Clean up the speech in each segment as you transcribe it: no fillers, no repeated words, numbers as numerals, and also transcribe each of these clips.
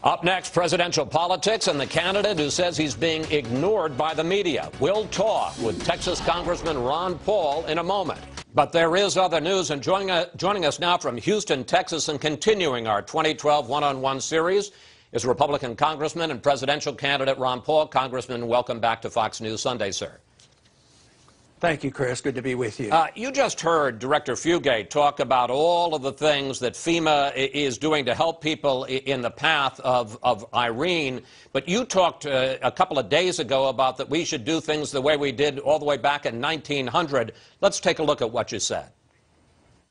Up next, presidential politics and the candidate who says he's being ignored by the media. We'll talk with Texas Congressman Ron Paul in a moment. But there is other news, and joining us now from Houston, Texas, and continuing our 2012 one-on-one series is Republican Congressman and presidential candidate Ron Paul. Congressman, welcome back to Fox News Sunday, sir. Thank you, Chris. Good to be with you. You just heard Director Fugate talk about all of the things that FEMA is doing to help people in the path of Irene. But you talked a couple of days ago about that we should do things the way we did all the way back in 1900. Let's take a look at what you said.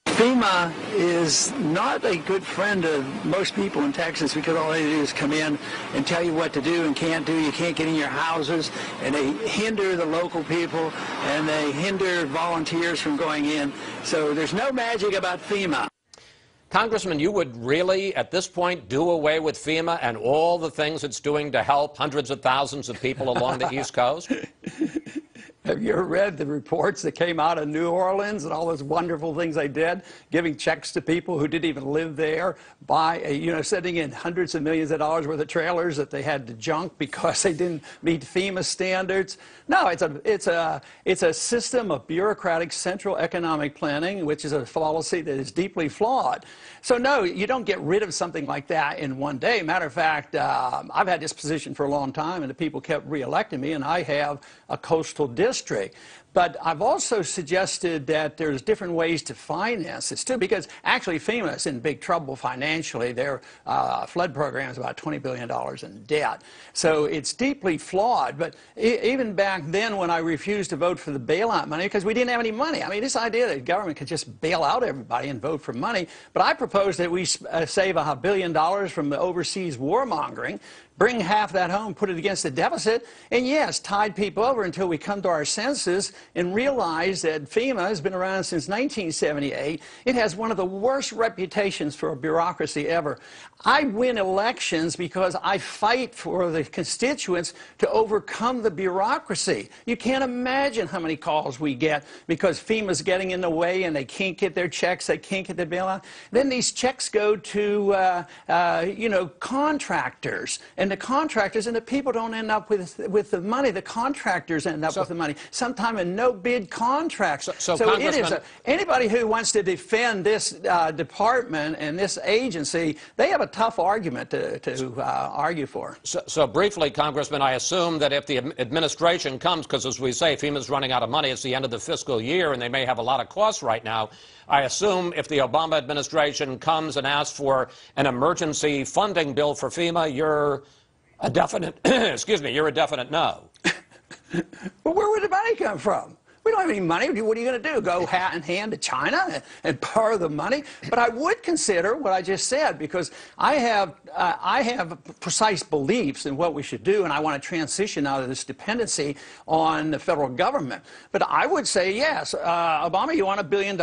FEMA is not a good friend of most people in Texas because all they do is come in and tell you what to do and can't do. You can't get in your houses, and they hinder the local people, and they hinder volunteers from going in. So there's no magic about FEMA. Congressman, you would really, at this point, do away with FEMA and all the things it's doing to help hundreds of thousands of people along the East Coast? Have you ever read the reports that came out of New Orleans and all those wonderful things they did, giving checks to people who didn't even live there, sending in hundreds of millions of dollars worth of trailers that they had to junk because they didn't meet FEMA standards? No, it's a system of bureaucratic central economic planning, which is a policy that is deeply flawed. So no, you don't get rid of something like that in one day. Matter of fact, I've had this position for a long time, and the people kept re-electing me, and I have a coastal district. But I've also suggested that there's different ways to finance this, too, because actually FEMA is in big trouble financially. Their flood program is about $20 billion in debt. So it's deeply flawed. But even back then when I refused to vote for the bailout money, because we didn't have any money. I mean, this idea that the government could just bail out everybody and vote for money. But I proposed that we save $1 billion from the overseas warmongering, bring half that home, put it against the deficit, and yes, tide people over until we come to our senses and realize that FEMA has been around since 1978. It has one of the worst reputations for a bureaucracy ever. I win elections because I fight for the constituents to overcome the bureaucracy. You can't imagine how many calls we get because FEMA's getting in the way and they can't get their checks, they can't get their bailout. Then these checks go to, contractors. And the contractors and the people don't end up with the money. The contractors end up with the money, sometimes in no-bid contracts. So it is anybody who wants to defend this department and this agency, they have a tough argument to argue for. So briefly, Congressman, I assume that if the administration comes, because as we say, FEMA's running out of money, it's the end of the fiscal year, and they may have a lot of costs right now. I assume if the Obama administration comes and asks for an emergency funding bill for FEMA, you're a definite, you're a definite no. Well, where would the money come from? We don't have any money. What are you going to do? Go hat in hand to China and borrow the money? But I would consider what I just said because I have precise beliefs in what we should do, and I want to transition out of this dependency on the federal government. But I would say, yes, Obama, you want $1 billion?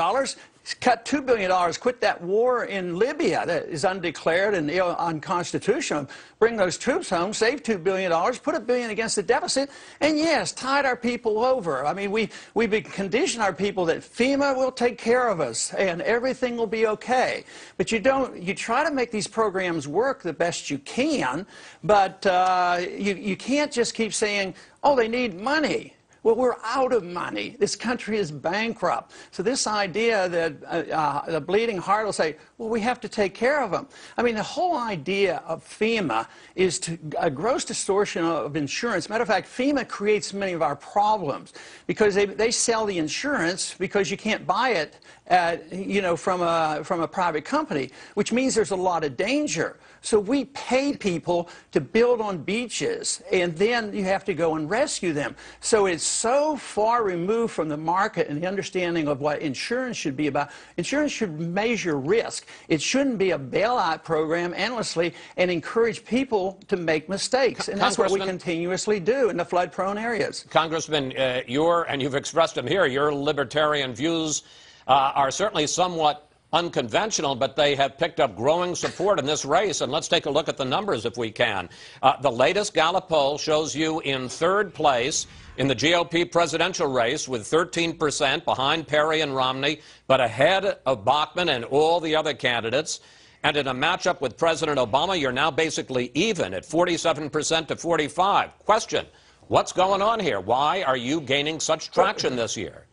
Cut $2 billion, quit that war in Libya that is undeclared and unconstitutional. Bring those troops home, save $2 billion, put $1 billion against the deficit, and yes, tide our people over. I mean, we've conditioned our people that FEMA will take care of us and everything will be okay. But you try to make these programs work the best you can, but you can't just keep saying, oh, they need money. Well, we're out of money. This country is bankrupt. So this idea that the bleeding heart will say, well, we have to take care of them. I mean, the whole idea of FEMA is a gross distortion of insurance. Matter of fact, FEMA creates many of our problems because they sell the insurance because you can't buy it from a private company, which means there's a lot of danger. So we pay people to build on beaches, and then you have to go and rescue them. So it's so far removed from the market and the understanding of what insurance should be about. Insurance should measure risk. It shouldn't be a bailout program endlessly and encourage people to make mistakes. And that's what we continuously do in the flood-prone areas. Congressman, and you've expressed them here, your libertarian views are certainly somewhat unconventional, but they have picked up growing support in this race. And let's take a look at the numbers if we can. The latest Gallup poll shows you in third place in the GOP presidential race with 13% behind Perry and Romney, but ahead of Bachmann and all the other candidates. And in a matchup with President Obama, you're now basically even at 47% to 45%. Question, what's going on here? Why are you gaining such traction this year?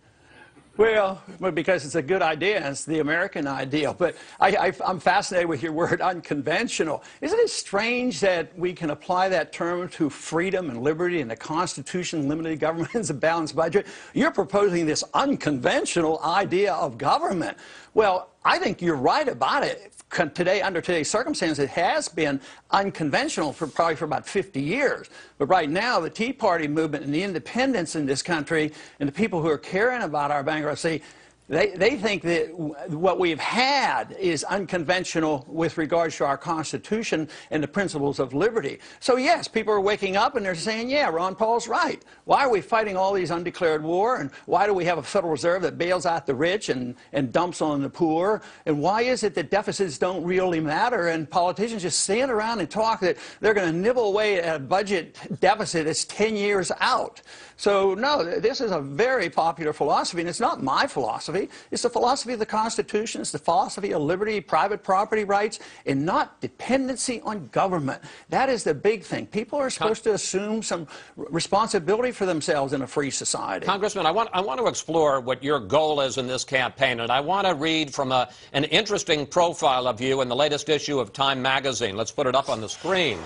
Well, because it's a good idea, and it's the American ideal. But I'm fascinated with your word unconventional. Isn't it strange that we can apply that term to freedom and liberty and the Constitution, limited government, and a balanced budget? You're proposing this unconventional idea of government. Well, I think you're right about it. Today, under today's circumstances, it has been unconventional probably for about 50 years. But right now, the Tea Party movement and the independents in this country and the people who are caring about our bankruptcy, they think that what we've had is unconventional with regards to our Constitution and the principles of liberty. So yes, people are waking up and they're saying, yeah, Ron Paul's right. Why are we fighting all these undeclared war? And why do we have a Federal Reserve that bails out the rich and dumps on the poor? And why is it that deficits don't really matter and politicians just stand around and talk that they're going to nibble away at a budget deficit that's 10 years out? So no, this is a very popular philosophy, and it's not my philosophy. It's the philosophy of the Constitution. It's the philosophy of liberty, private property rights, and not dependency on government. That is the big thing. People are supposed to assume some responsibility for themselves in a free society. Congressman, I want to explore what your goal is in this campaign, and I want to read from an interesting profile of you in the latest issue of Time magazine. Let's put it up on the screen.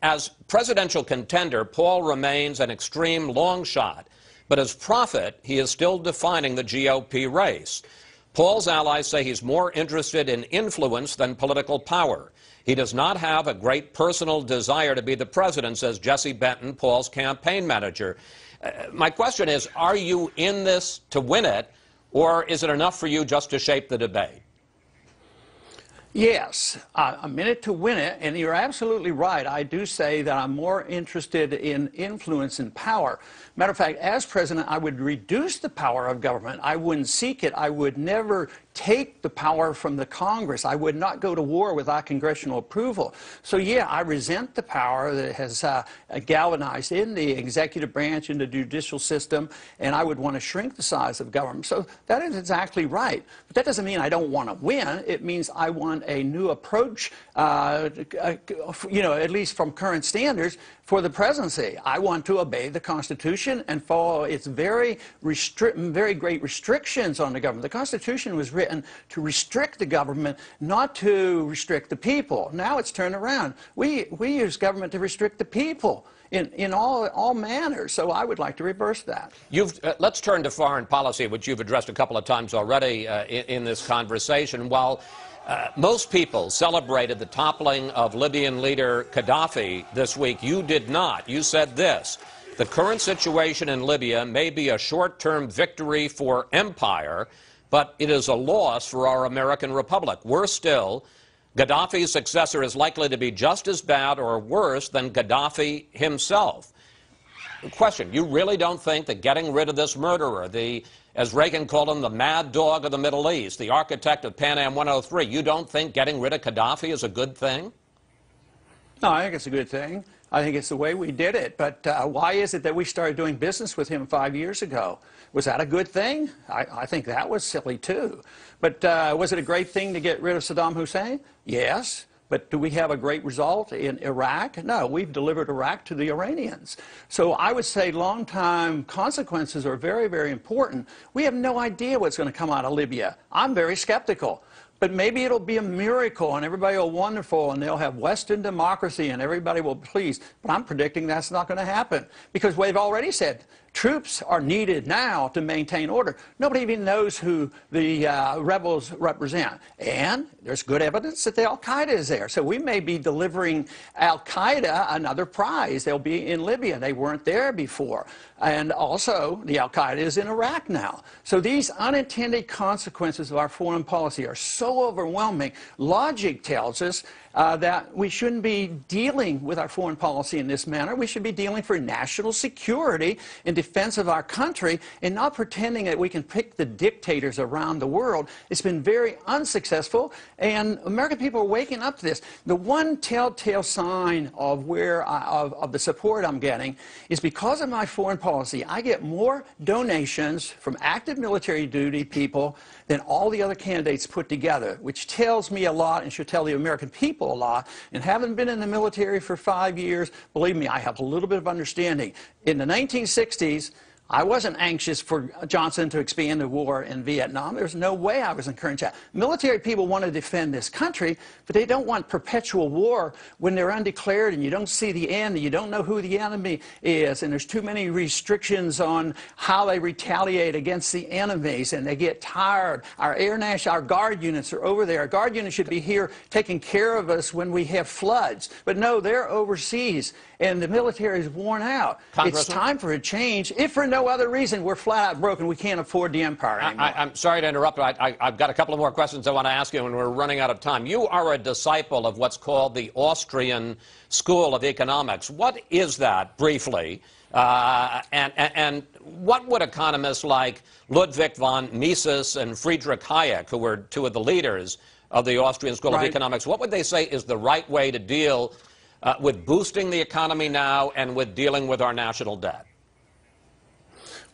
As presidential contender, Paul remains an extreme long shot, but as prophet, he is still defining the GOP race. Paul's allies say he's more interested in influence than political power. He does not have a great personal desire to be the president, says Jesse Benton, Paul's campaign manager. My question is, are you in this to win it, or is it enough for you just to shape the debate? Yes, I'm in it to win it, and you're absolutely right. I do say that I'm more interested in influence and power. Matter of fact, as president, I would reduce the power of government. I wouldn't seek it. I would never take the power from the Congress. I would not go to war without congressional approval. So yeah, I resent the power that has galvanized in the executive branch, in the judicial system, and I would want to shrink the size of government. So that is exactly right. But that doesn't mean I don't want to win. It means I want a new approach, you know, at least from current standards, for the presidency. I want to obey the Constitution and follow its very great restrictions on the government. The Constitution was written to restrict the government, not to restrict the people. Now it's turned around. We use government to restrict the people in all manners. So I would like to reverse that. Let's turn to foreign policy, which you've addressed a couple of times already in this conversation. While most people celebrated the toppling of Libyan leader Gaddafi this week, you did not. You said this: the current situation in Libya may be a short-term victory for empire, but it is a loss for our American republic. Worse still, Gaddafi's successor is likely to be just as bad or worse than Gaddafi himself. Question, you really don't think that getting rid of this murderer, as Reagan called him, the mad dog of the Middle East, the architect of Pan Am 103, you don't think getting rid of Gaddafi is a good thing? No, I think it's a good thing. I think it's the way we did it. But why is it that we started doing business with him 5 years ago? Was that a good thing? I think that was silly, too. But was it a great thing to get rid of Saddam Hussein? Yes. But do we have a great result in Iraq? No, we've delivered Iraq to the Iranians. So I would say long-term consequences are very, very important. We have no idea what's going to come out of Libya. I'm very skeptical. But maybe it'll be a miracle and everybody will be wonderful and they'll have Western democracy and everybody will be pleased. But I'm predicting that's not going to happen because they've already said troops are needed now to maintain order. Nobody even knows who the rebels represent. And there's good evidence that the Al-Qaeda is there. So we may be delivering Al-Qaeda another prize. They'll be in Libya. They weren't there before. And also, the Al-Qaeda is in Iraq now. So these unintended consequences of our foreign policy are so overwhelming. Logic tells us that we shouldn't be dealing with our foreign policy in this manner. We should be dealing for national security in defense of our country and not pretending that we can pick the dictators around the world. It's been very unsuccessful, and American people are waking up to this. The one telltale sign of of the support I'm getting is because of my foreign policy, I get more donations from active military duty people than all the other candidates put together, which tells me a lot and should tell the American people a lot. And having been in the military for 5 years, believe me, I have a little bit of understanding. In the 1960s, I wasn't anxious for Johnson to expand the war in Vietnam. There's no way I was encouraging that. Military people want to defend this country, but they don't want perpetual war when they're undeclared and you don't see the end and you don't know who the enemy is, and there's too many restrictions on how they retaliate against the enemies, and they get tired. Our guard units are over there. Our guard units should be here taking care of us when we have floods. But no, they're overseas, and the military is worn out. It's time for a change. If for no other reason, we're flat out broken. We can't afford the empire anymore. I'm sorry to interrupt. I've got a couple of more questions I want to ask you, and we're running out of time. You are a disciple of what's called the Austrian School of Economics. What is that, briefly? And what would economists like Ludwig von Mises and Friedrich Hayek, who were two of the leaders of the Austrian School of Economics, what would they say is the right way to deal with boosting the economy now and with dealing with our national debt?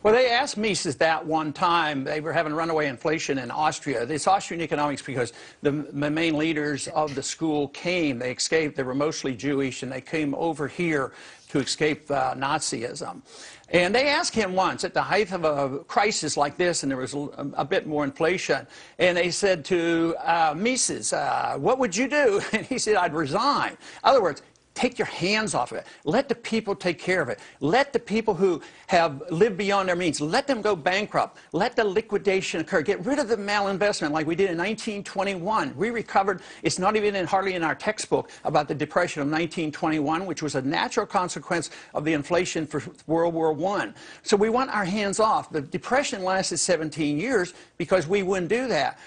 Well, they asked Mises that one time. They were having runaway inflation in Austria. It's Austrian economics because the main leaders of the school came. They escaped. They were mostly Jewish, and they came over here to escape Nazism. And they asked him once, at the height of a crisis like this, and there was a bit more inflation, and they said to Mises, what would you do? And he said, I'd resign. In other words, take your hands off of it. Let the people take care of it. Let the people who have lived beyond their means, let them go bankrupt. Let the liquidation occur. Get rid of the malinvestment like we did in 1921. We recovered. It's not even hardly in our textbook about the Depression of 1921, which was a natural consequence of the inflation for World War I. So we want our hands off. The Depression lasted 17 years because we wouldn't do that.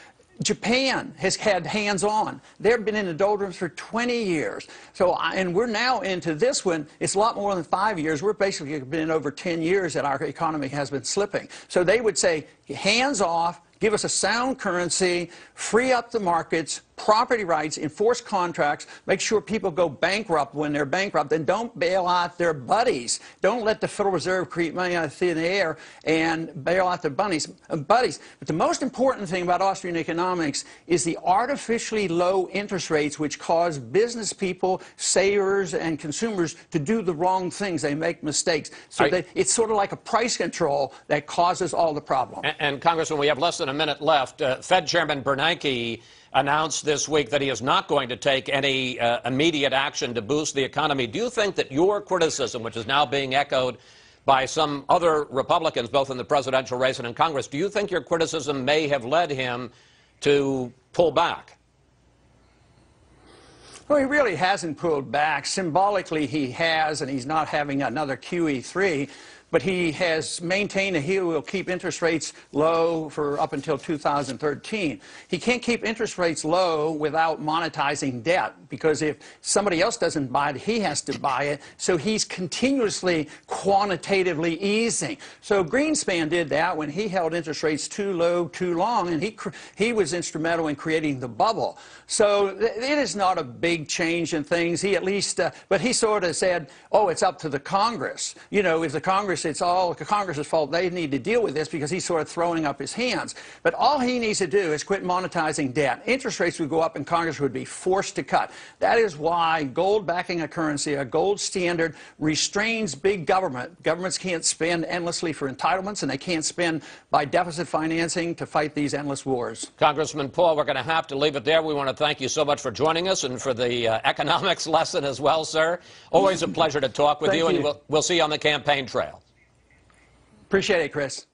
Japan has had hands-on. They've been in the doldrums for 20 years. So, and we're now into this one. It's a lot more than 5 years. We're basically been over 10 years that our economy has been slipping. So they would say, hands off, give us a sound currency, free up the markets, property rights, enforce contracts, make sure people go bankrupt when they're bankrupt, and don't bail out their buddies. Don't let the Federal Reserve create money out of thin air and bail out their buddies. But the most important thing about Austrian economics is the artificially low interest rates, which cause business people, savers, and consumers to do the wrong things. They make mistakes. So it's sort of like a price control that causes all the problems. And Congressman, we have less than a minute left. Fed Chairman Bernanke announced this week that he is not going to take any immediate action to boost the economy. Do you think that your criticism, which is now being echoed by some other Republicans, both in the presidential race and in Congress, do you think your criticism may have led him to pull back? Well, he really hasn't pulled back. Symbolically, he has, and he's not having another QE3. But he has maintained that he will keep interest rates low for up until 2013. He can't keep interest rates low without monetizing debt, because if somebody else doesn't buy it, he has to buy it. So he's continuously quantitatively easing. So Greenspan did that when he held interest rates too low, too long, and he was instrumental in creating the bubble. So it is not a big change in things. He at least, but he sort of said, oh, it's up to the Congress. You know, if the Congress, it's all Congress's fault. They need to deal with this because he's sort of throwing up his hands. But all he needs to do is quit monetizing debt. Interest rates would go up and Congress would be forced to cut. That is why gold backing a currency, a gold standard, restrains big government. Governments can't spend endlessly for entitlements, and they can't spend by deficit financing to fight these endless wars. Congressman Paul, we're going to have to leave it there. We want to thank you so much for joining us and for the economics lesson as well, sir. Always a pleasure to talk with you, and we'll see you on the campaign trail. Appreciate it, Chris.